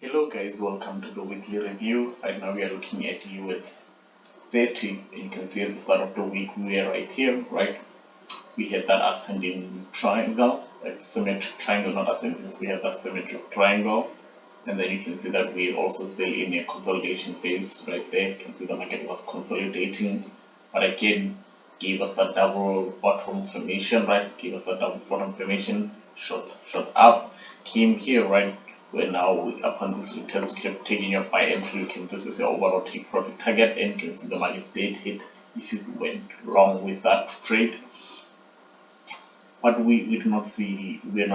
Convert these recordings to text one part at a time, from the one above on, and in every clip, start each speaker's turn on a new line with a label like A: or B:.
A: Hello guys, welcome to the weekly review. Right now we are looking at US 30 and you can see at the start of the week we are right here, right? We had that ascending triangle, like symmetric triangle, not ascending, we have that symmetric triangle. And then you can see that we're also still in a consolidation phase right there. You can see the market was consolidating, but again gave us that double bottom formation, right? Gave us that double bottom formation, shot up, came here, right? Where now upon this retest, you kept taking your buy entry. You can, this is your overall take profit target, and you can see the market did hit if you went long with that trade. But we did not see, we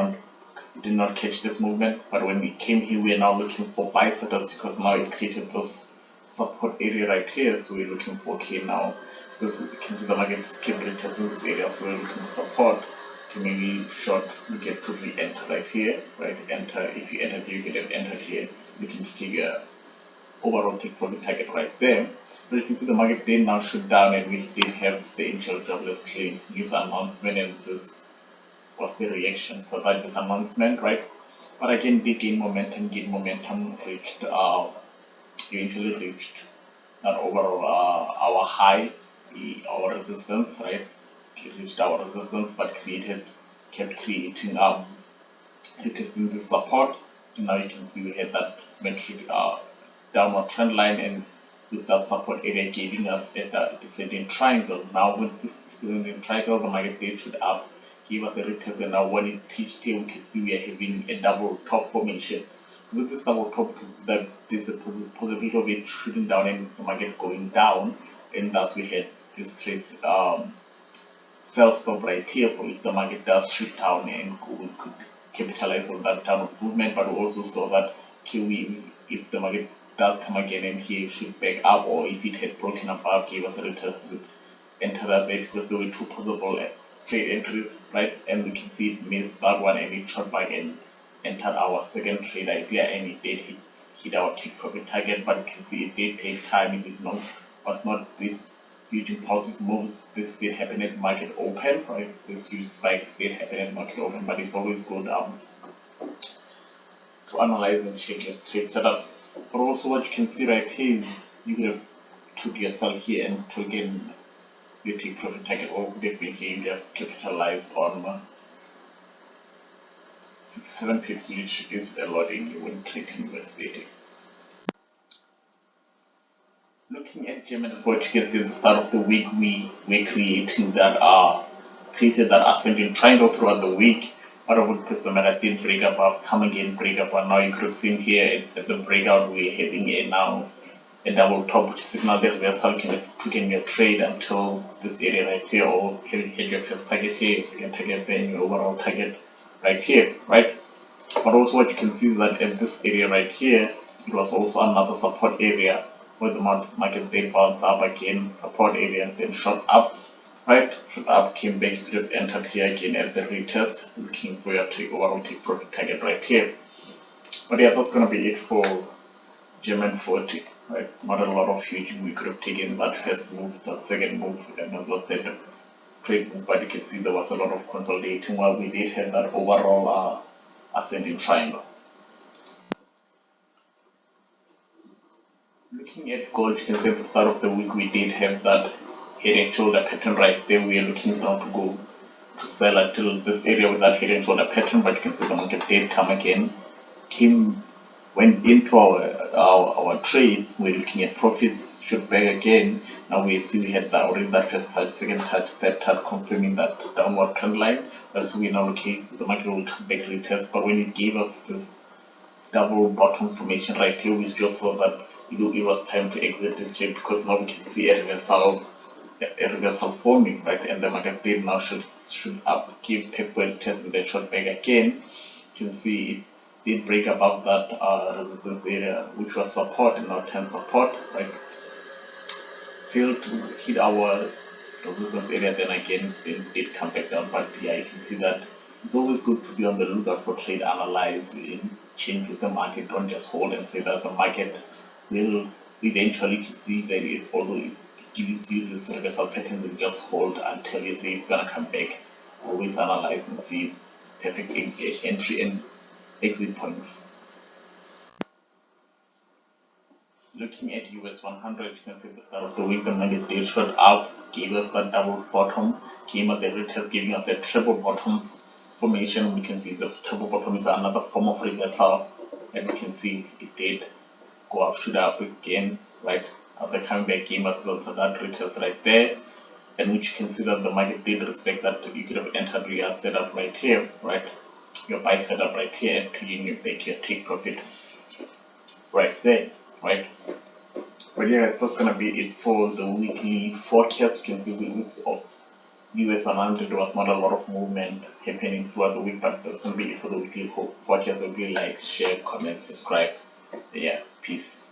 A: did not catch this movement. But when we came here, we are now looking for buy setups because now it created this support area right here. So we're looking for okay now because we can see the market keep retesting this area. So we're looking for support. Okay, maybe short, we get to re-enter right here, right? Enter, if you enter here, you get entered here. You can take a overall take profit target right there. But you can see the market did now shoot down and we did have the initial jobless claims news announcement, and this was the reaction for that this announcement, right? But again, they gain momentum, reached eventually reached not overall our high, our resistance, right? It reached our resistance, but kept creating retesting the support. And now you can see we had that symmetric downward trend line, and with that support area giving us a descending triangle. Now with this descending triangle, the market did shoot up, give us a retest, and now when it pitched here, we can see we are having a double top formation. So with this double top, you can see that there's a possibility of it shooting down and the market going down, and thus we had this trace sell stop right here for if the market does shoot down, and we could capitalize on that downward movement. But we also saw that QE, if the market does come again and here shoot back up, or if it had broken above, gave us a retest to enter that way because there were two possible trade entries, right? And we can see it missed that one and it shot back and entered our second trade idea, and it did hit our take profit target. But you can see it did take time. It did not, was not this huge impulsive moves. This did happen at market open, right? This huge spike did happen at market open, but it's always good to analyze and check your trade setups. But also what you can see right here is you could have took your sell here and taken your take profit target, or could have been here you have capitalized on 67 pips, which is a lot in when trading USD. Looking at German what you can see at the start of the week, we were creating that created that ascending triangle throughout the week. But I would put the matter did break above, come again, break up, and now you could have seen here at the breakout we're having a now a double top, which signal the reversal. You can have taken your trade until this area right here, or hit your first target here, second target, then your overall target right here, right? But also what you can see is that at this area right here, it was also another support area where the market did bounce up again, support area, then shot up, right? Shot up, came back, you could have entered here again at the retest, looking for your overall take profit target right here. But yeah, that's gonna be it for German 40, right? Not a lot of huge. We could have taken that first move, that second move, and not that third trade moves, but you can see there was a lot of consolidating while we did have that overall ascending triangle. Looking at gold, you can see at the start of the week we did have that head and shoulder pattern right there. We are looking now to go to sell until this area with that head and shoulder pattern, but you can see the market did come again, went into our trade. We're looking at profits, shoot back again. Now we see we had already that first touch, second touch, third touch, confirming that downward trend line. That's we're now looking, the market will come back retest. But when it gave us this double bottom formation right here, we just saw that it was time to exit this trade because now we can see a reversal forming, right? And the market did now should up, give tapered test, and then shot back again. You can see it did break above that resistance area, which was support and now turn support, right? Failed to hit our resistance area, then again it did come back down. But yeah, you can see that it's always good to be on the lookout for trade, analyze and change with the market. Don't just hold and say that the market will eventually to see that it, although it gives you this reversal pattern, will just hold until you say it's gonna come back. Always analyze and see perfect entry and exit points. looking at US 100, you can see at the start of the week the market did shot up, gave us that double bottom, came as a retest, giving us a triple bottom formation. We can see the triple bottom is another form of reversal, and we can see it did go up, shoot up again, right? After coming back, came us that retest right there, and which you can see that the market did respect that. You could have entered your setup right here, right? Your buy setup right here, and clean you back your take profit right there, right? But yeah, that's gonna be it for the weekly forecast. You can see with US 100 there was not a lot of movement happening throughout the week, but that's gonna be it for the weekly forecast. So please like, share, comment, subscribe. Yeah, peace.